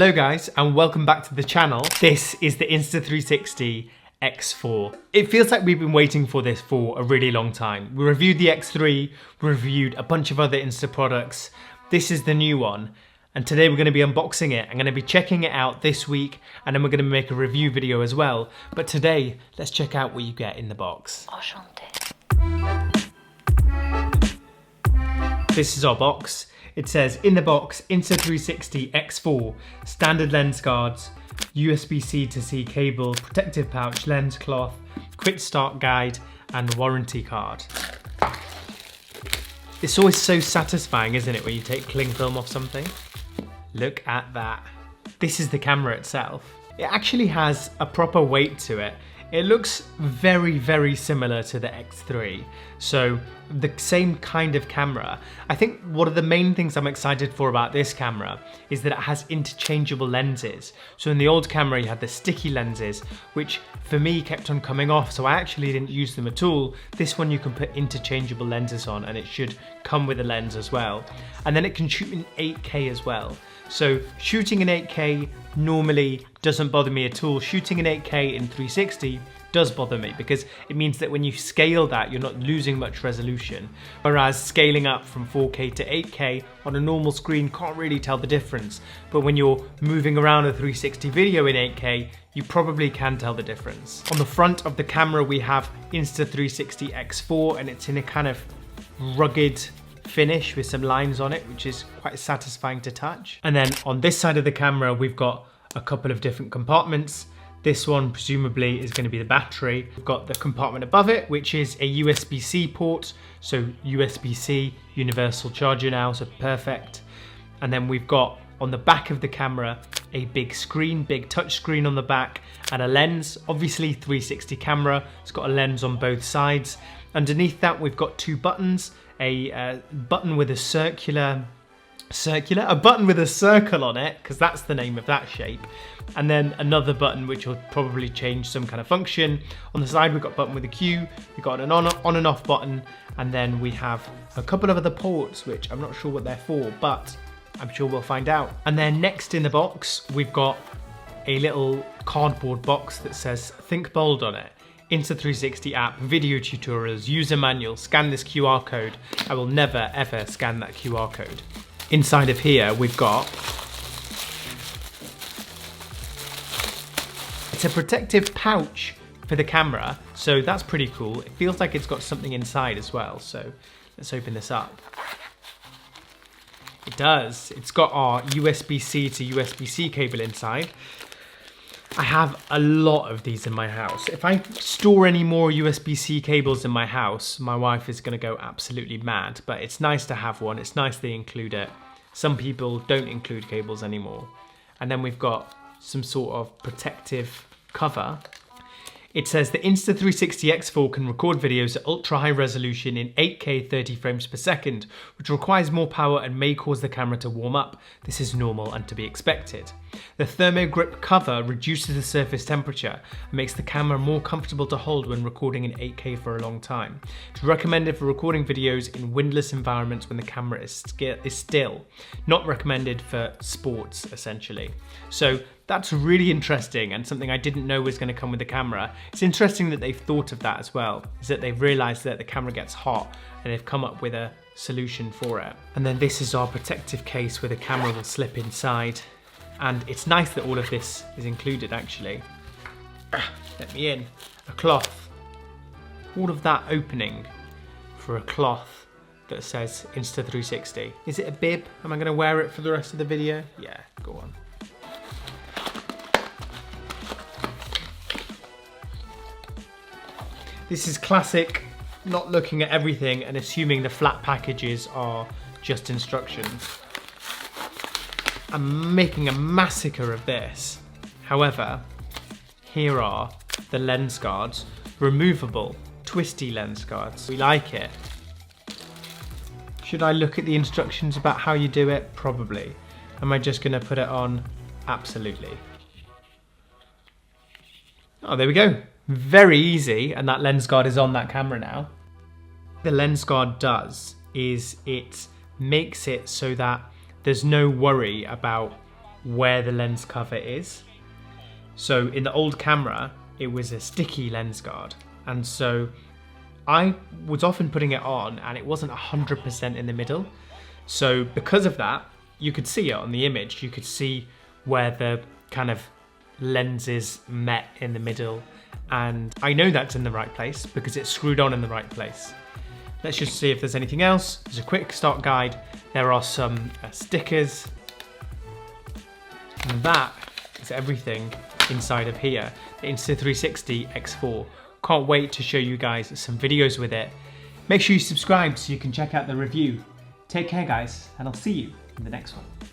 Hello guys, and welcome back to the channel. This is the Insta360 X4. It feels like we've been waiting for this for a really long time. We reviewed the X3, we reviewed a bunch of other Insta products. This is the new one, and today we're going to be unboxing it. I'm going to be checking it out this week, and then we're going to make a review video as well. But today, let's check out what you get in the box. This is our box. It says, in the box, Insta360 X4, standard lens guards, USB-C to C cable, protective pouch, lens cloth, quick start guide, and warranty card. It's always so satisfying, isn't it, when you take cling film off something? Look at that. This is the camera itself. It actually has a proper weight to it. It looks very, very similar to the X3. So the same kind of camera. I think one of the main things I'm excited for about this camera is that it has interchangeable lenses. So in the old camera you had the sticky lenses, which for me kept on coming off, so I actually didn't use them at all. This one you can put interchangeable lenses on, and it should come with a lens as well. And then it can shoot in 8K as well. So shooting in 8K normally doesn't bother me at all. Shooting in 8K in 360 does bother me because it means that when you scale that, you're not losing much resolution. Whereas scaling up from 4K to 8K on a normal screen can't really tell the difference. But when you're moving around a 360 video in 8K, you probably can tell the difference. On the front of the camera, we have Insta360 X4, and it's in a kind of rugged finish with some lines on it, which is quite satisfying to touch. And then on this side of the camera, we've got a couple of different compartments. This one presumably is going to be the battery. We've got the compartment above it, which is a USB-C port. So USB-C, universal charger now, so perfect. And then we've got on the back of the camera, a big screen, big touch screen on the back, and a lens, obviously 360 camera. It's got a lens on both sides. Underneath that, we've got two buttons, a button with a a button with a circle on it, because that's the name of that shape, and then another button which will probably change some kind of function. On the side we've got a button with a Q, we've got an on and off button, and then we have a couple of other ports which I'm not sure what they're for, but I'm sure we'll find out. And then next in the box we've got a little cardboard box that says Think Bold on it. Insta360 app, video tutorials, user manual, scan this QR code. I will never ever scan that QR code. Inside of here we've got, it's a protective pouch for the camera, so that's pretty cool. It feels like it's got something inside as well, so let's open this up. It does. It's got our USB-C to USB-C cable inside. I have a lot of these in my house. If I store any more USB-C cables in my house, my wife is going to go absolutely mad, but it's nice to have one. It's nice they include it. Some people don't include cables anymore. And then we've got some sort of protective cover. It says the Insta360 X4 can record videos at ultra high resolution in 8K 30 frames per second, which requires more power and may cause the camera to warm up. This is normal and to be expected. The thermogrip cover reduces the surface temperature and makes the camera more comfortable to hold when recording in 8K for a long time. It's recommended for recording videos in windless environments when the camera is still. Not recommended for sports, essentially. So that's really interesting and something I didn't know was going to come with the camera. It's interesting that they've thought of that as well, is that they've realized that the camera gets hot and they've come up with a solution for it. And then this is our protective case where the camera will slip inside. And it's nice that all of this is included, actually. Let me in. A cloth. All of that opening for a cloth that says Insta360. Is it a bib? Am I going to wear it for the rest of the video? Yeah, go on. This is classic, not looking at everything and assuming the flat packages are just instructions. I'm making a massacre of this. However, here are the lens guards, removable, twisty lens guards. We like it. Should I look at the instructions about how you do it? Probably. Am I just gonna put it on? Absolutely. Oh, there we go. Very easy, and that lens guard is on that camera now. The lens guard does is it makes it so that there's no worry about where the lens cover is. So in the old camera, it was a sticky lens guard. And so I was often putting it on and it wasn't 100% in the middle. So because of that, you could see it on the image. You could see where the kind of lenses met in the middle. And I know that's in the right place because it's screwed on in the right place. Let's just see if there's anything else. There's a quick stock guide. There are some stickers. And that is everything inside of here. The Insta360 X4. Can't wait to show you guys some videos with it. Make sure you subscribe so you can check out the review. Take care guys, and I'll see you in the next one.